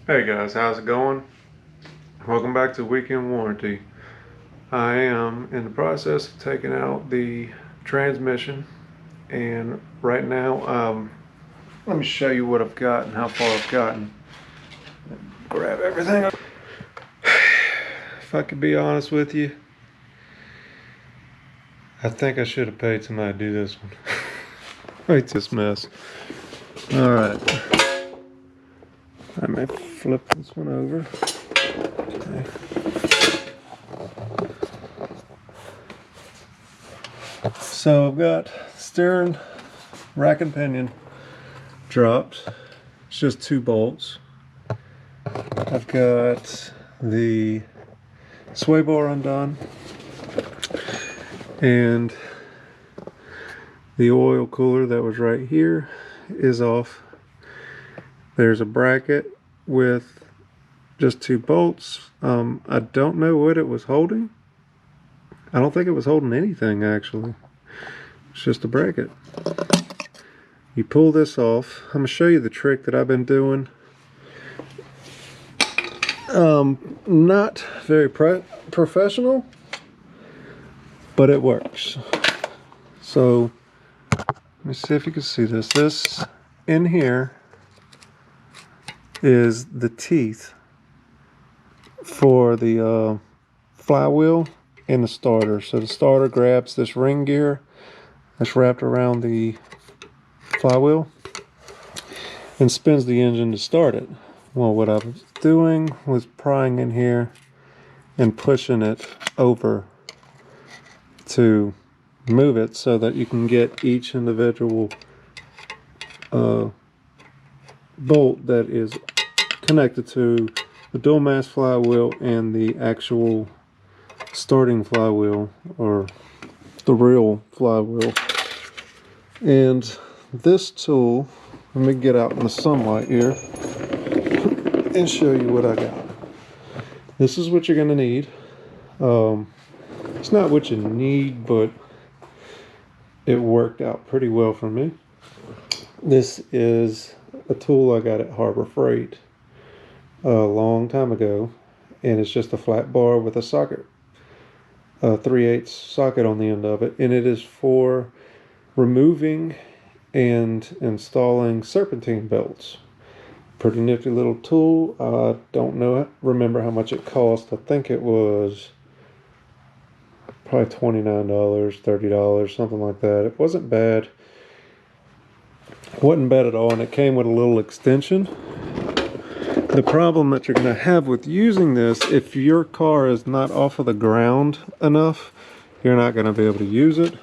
Hey guys, how's it going? Welcome back to Weekend Warranty. I am in the process of taking out the transmission, and right now, let me show you what I've got and how far I've gotten. Grab everything. If I could be honest with you, I think I should have paid somebody to do this one. Right, this mess. All right. I may flip this one over. Okay. So I've got steering rack and pinion dropped. It's just 2 bolts. I've got the sway bar undone, and the oil cooler that was right here is off. There's a bracket with just 2 bolts. I don't know what it was holding. I don't think it was holding anything, actually. It's just a bracket. You pull this off. I'm going to show you the trick that I've been doing. Not very professional, but it works. So let me see if you can see this. This in here is the teeth for the flywheel and the starter. So the starter grabs this ring gear that's wrapped around the flywheel and spins the engine to start it. Well, what I was doing was prying in here and pushing it over to move it so that you can get each individual bolt that is connected to the dual mass flywheel and the actual starting flywheel, or the real flywheel. And this tool, let me get out in the sunlight here and show you what I got. This is what you're going to need. It's not what you need, but it worked out pretty well for me. This is a tool I got at Harbor Freight a long time ago, and it's just a flat bar with a socket, a 3/8 socket on the end of it, and it is for removing and installing serpentine belts. Pretty nifty little tool. I don't remember how much it cost. I think it was probably $29, $30, something like that. It wasn't bad. It wasn't bad at all, and it came with a little extension. The problem that you're going to have with using this, if your car is not off of the ground enough, you're not going to be able to use it.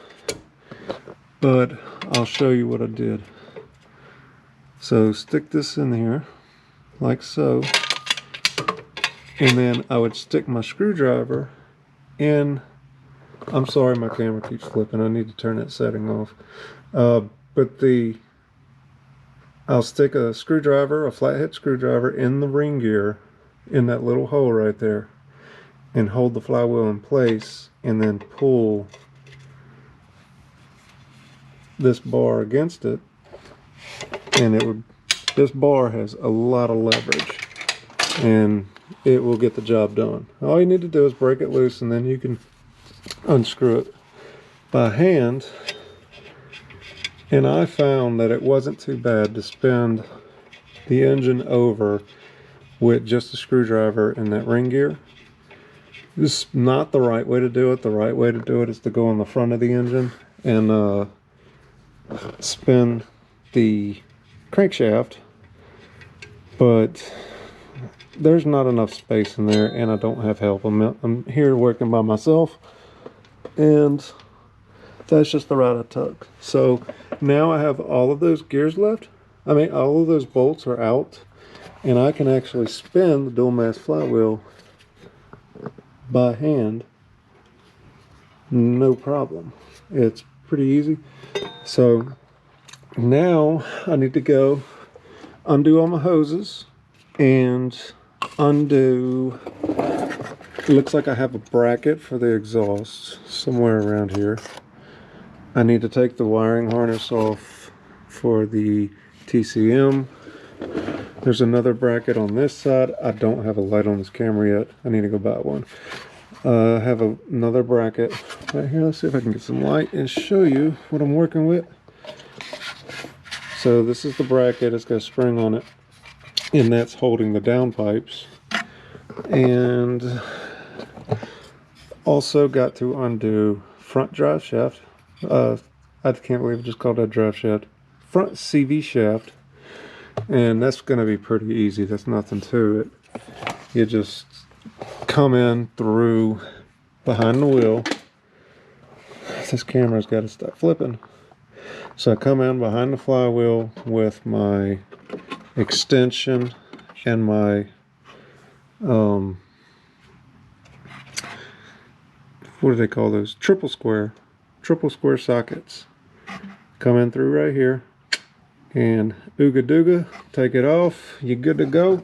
But I'll show you what I did. So stick this in here like so, and then I would stick my screwdriver in. I'm sorry, my camera keeps flipping. I need to turn that setting off. I'll stick a screwdriver, a flathead screwdriver, in the ring gear, in that little hole right there, and hold the flywheel in place, and then pull this bar against it, and this bar has a lot of leverage, and it will get the job done. All you need to do is break it loose, and then you can unscrew it by hand. And I found that it wasn't too bad to spin the engine over with just a screwdriver and that ring gear. This is not the right way to do it. The right way to do it is to go on the front of the engine and spin the crankshaft, but there's not enough space in there, and I don't have help. I'm here working by myself, and that's just the route I took. So now I have all of those gears left. All of those bolts are out, and I can actually spin the dual mass flywheel by hand, no problem. It's pretty easy. So now I need to go undo all my hoses and undo. It looks like I have a bracket for the exhaust somewhere around here. I need to take the wiring harness off for the TCM. There's another bracket on this side. I don't have a light on this camera yet. I need to go buy one. I have another bracket right here. Let's see if I can get some light and show you what I'm working with. So this is the bracket. It's got a spring on it, and that's holding the downpipes. And also got to undo front drive shaft. I can't believe I just called that drive shaft. Front CV shaft. And that's going to be pretty easy. That's nothing to it. You just come in through behind the wheel. This camera's got to stop flipping. So I come in behind the flywheel with my extension and my what do they call those? Triple square sockets. Come in through right here. And ooga dooga, take it off, you're good to go.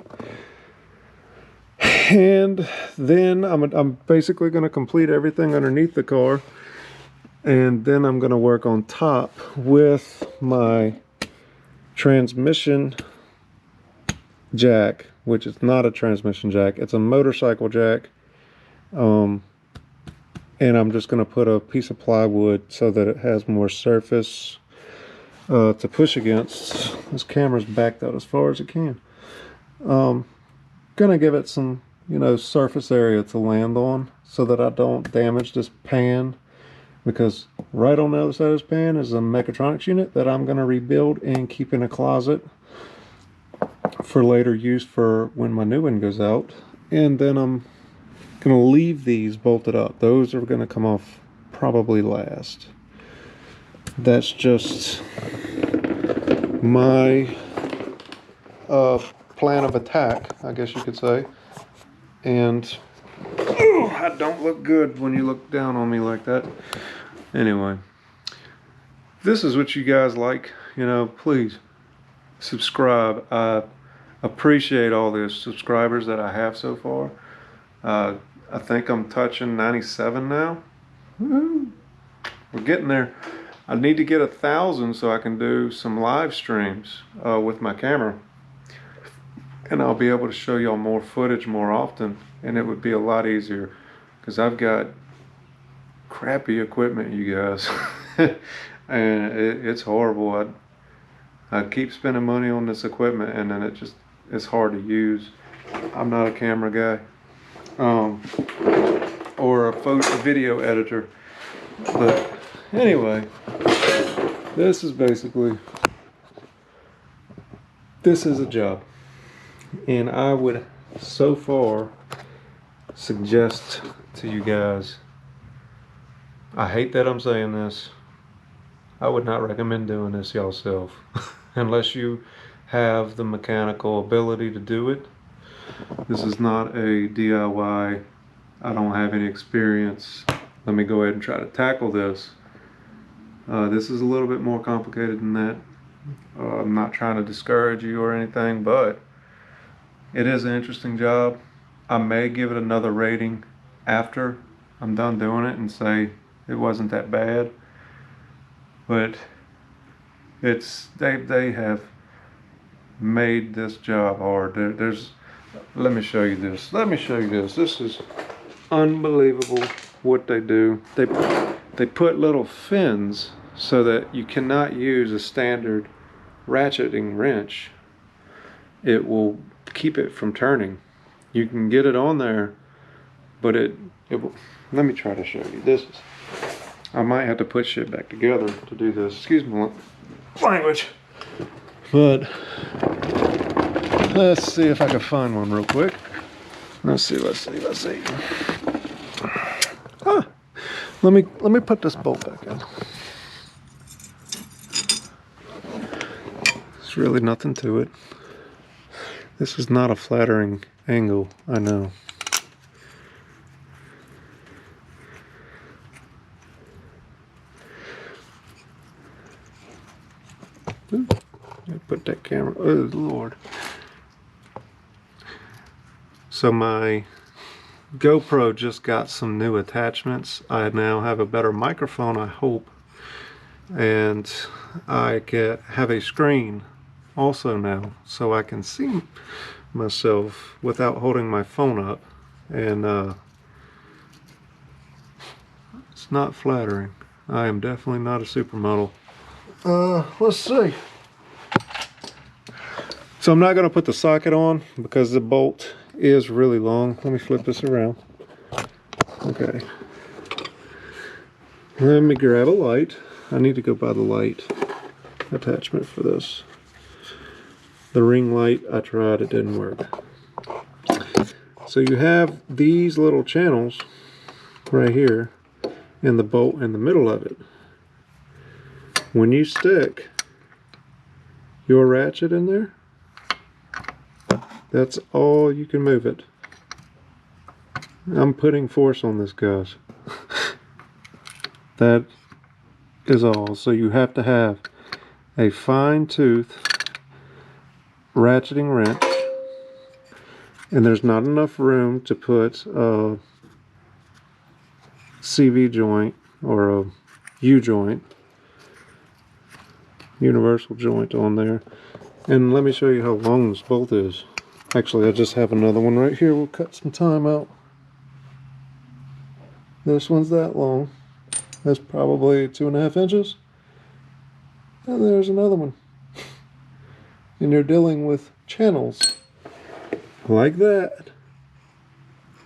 And then I'm basically going to complete everything underneath the car, and then I'm going to work on top with my transmission jack, which is not a transmission jack, it's a motorcycle jack. And I'm just going to put a piece of plywood so that it has more surface to push against. This camera's backed out as far as it can. Gonna give it some, surface area to land on so that I don't damage this pan, because right on the other side of this pan is a mechatronics unit that I'm gonna rebuild and keep in a closet for later use for when my new one goes out. And then I'm gonna leave these bolted up. Those are gonna come off probably last. That's just my plan of attack, I guess you could say. And I don't look good when you look down on me like that. Anyway, this is what you guys like, please subscribe. I appreciate all the subscribers that I have so far. I think I'm touching 97 now. Woo-hoo. We're getting there. I need to get 1,000 so I can do some live streams with my camera, and I'll be able to show y'all more footage more often, and it would be a lot easier because I've got crappy equipment, you guys. And it's horrible. I keep spending money on this equipment, and then it's hard to use. I'm not a camera guy or a video editor, but anyway, this is a job, and I would so far suggest to you guys, I hate that I'm saying this, I would not recommend doing this yourself unless you have the mechanical ability to do it. This is not a DIY, I don't have any experience, let me go ahead and try to tackle this. This is a little bit more complicated than that. I'm not trying to discourage you or anything, but it is an interesting job. I may give it another rating after I'm done doing it and say it wasn't that bad. But they have made this job hard. Let me show you this. This is unbelievable what they do. They put little fins so that you cannot use a standard ratcheting wrench. It will keep it from turning. You can get it on there, but it will. Let me try to show you. I might have to put shit back together to do this. Excuse my language. But let's see if I can find one real quick. Let's see. Let me put this bolt back in. There's really nothing to it. This is not a flattering angle, I know. Ooh, I put that camera, oh Lord. So my GoPro just got some new attachments. I now have a better microphone, I hope, and I have a screen also now, so I can see myself without holding my phone up, and it's not flattering. I am definitely not a supermodel. Let's see. So I'm not going to put the socket on because the bolt is really long. Let me flip this around. Okay. Let me grab a light. I need to go buy the light attachment for this. The ring light, I tried, it didn't work. So you have these little channels right here and the bolt in the middle of it. When you stick your ratchet in there, that's all you can move it. I'm putting force on this, guys. That is all. So you have to have a fine tooth ratcheting wrench, and there's not enough room to put a CV joint or a U joint, universal joint on there. And let me show you how long this bolt is. Actually, I just have another one right here. We'll cut some time out. This one's that long. That's probably 2.5 inches. And there's another one. And you're dealing with channels like that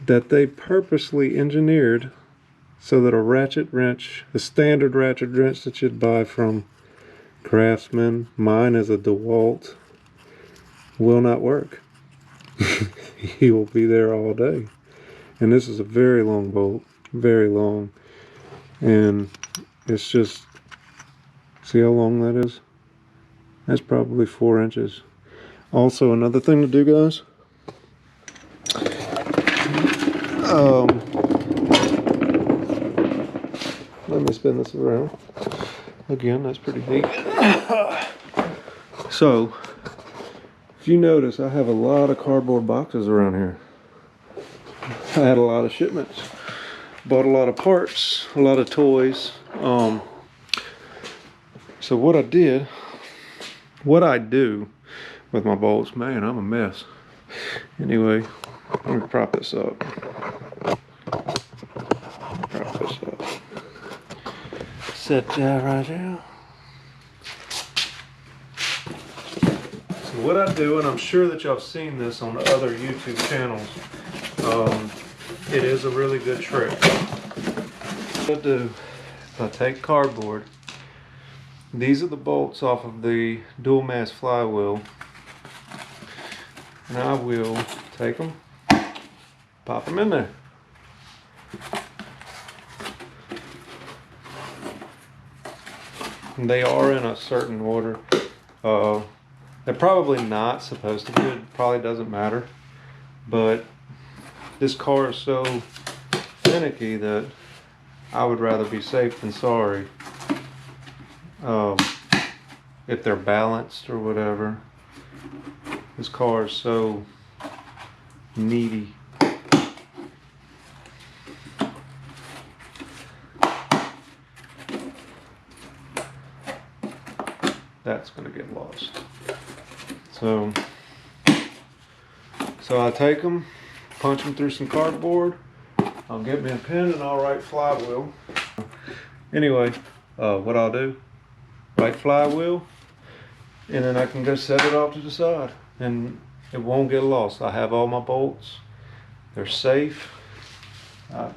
they purposely engineered so that a ratchet wrench, the standard ratchet wrench that you'd buy from Craftsman, mine is a DeWalt, will not work. He will be there all day. And this is a very long bolt, very long. And it's just, see how long that is? That's probably 4 inches. Also, another thing to do, guys, let me spin this around. Again, that's pretty neat. So, if you notice, I have a lot of cardboard boxes around here. I had a lot of shipments. Bought a lot of parts, a lot of toys. So what I do with my bolts, man, I'm a mess. Anyway, let me prop this up. Set that right there. So what I do, and I'm sure that y'all have seen this on other YouTube channels, it is a really good trick. What I do, I take cardboard. These are the bolts off of the dual mass flywheel. And I will take them, pop them in there. And they are in a certain order. They're probably not supposed to be. It probably doesn't matter. But this car is so finicky that I would rather be safe than sorry. If they're balanced or whatever. This car is so needy. That's gonna get lost. So I take them, punch them through some cardboard. I'll get me a pen and I'll write flywheel. Anyway, what I'll do, write flywheel, and then I can go set it off to the side and it won't get lost. I have all my bolts. They're safe. I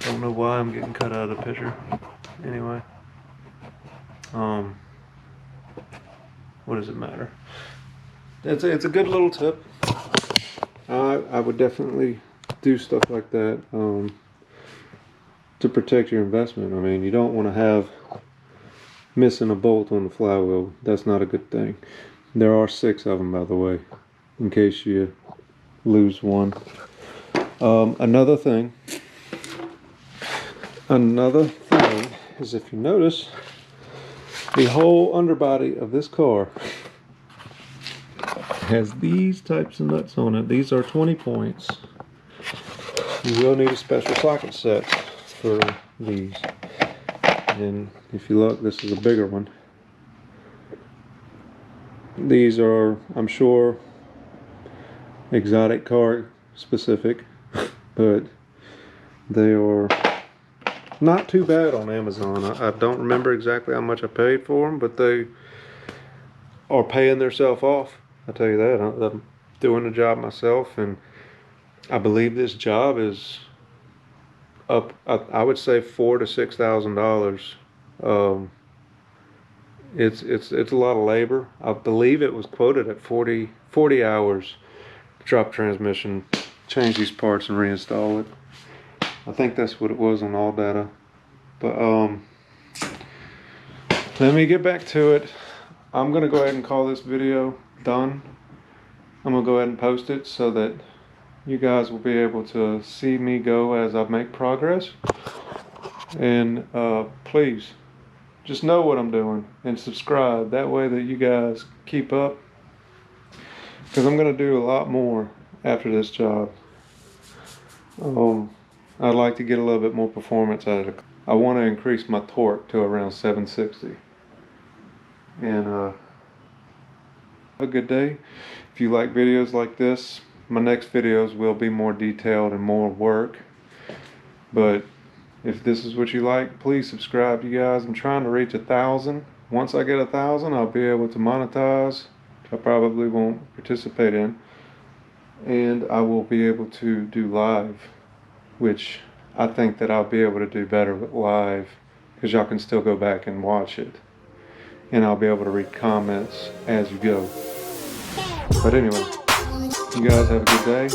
don't know why I'm getting cut out of the picture. Anyway, what does it matter? It's a good little tip. I would definitely do stuff like that to protect your investment. I mean, you don't want to have missing a bolt on the flywheel. That's not a good thing. There are 6 of them, by the way, in case you lose one. Another thing is, if you notice, the whole underbody of this car has these types of nuts on it. These are 20 points. You will need a special socket set for these. And if you look, this is a bigger one. These are, I'm sure, exotic car specific, but they are not too bad on Amazon. I don't remember exactly how much I paid for them, but they are paying themselves off. I tell you that. I'm doing the job myself, and I believe this job is up, I would say $4,000 to $6,000. It's a lot of labor. I believe it was quoted at 40 hours. Drop transmission, change these parts, and reinstall it. I think that's what it was on all data. But let me get back to it. I'm gonna go ahead and call this video done. I'm gonna go ahead and post it so that you guys will be able to see me go as I make progress. And please just know what I'm doing and subscribe. That way that you guys keep up, because I'm gonna do a lot more after this job. I'd like to get a little bit more performance out of it. I want to increase my torque to around 760. And have a good day. If you like videos like this, my next videos will be more detailed and more work. But if this is what you like, please subscribe, you guys. I'm trying to reach 1,000. Once I get 1,000, I'll be able to monetize, which I probably won't participate in. And I will be able to do live, which I think that I'll be able to do better with live, because y'all can still go back and watch it. And I'll be able to read comments as you go. But anyway, you guys have a good day.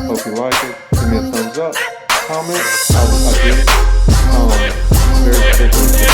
Hope you like it. Give me a thumbs up. Comment. I get very particular.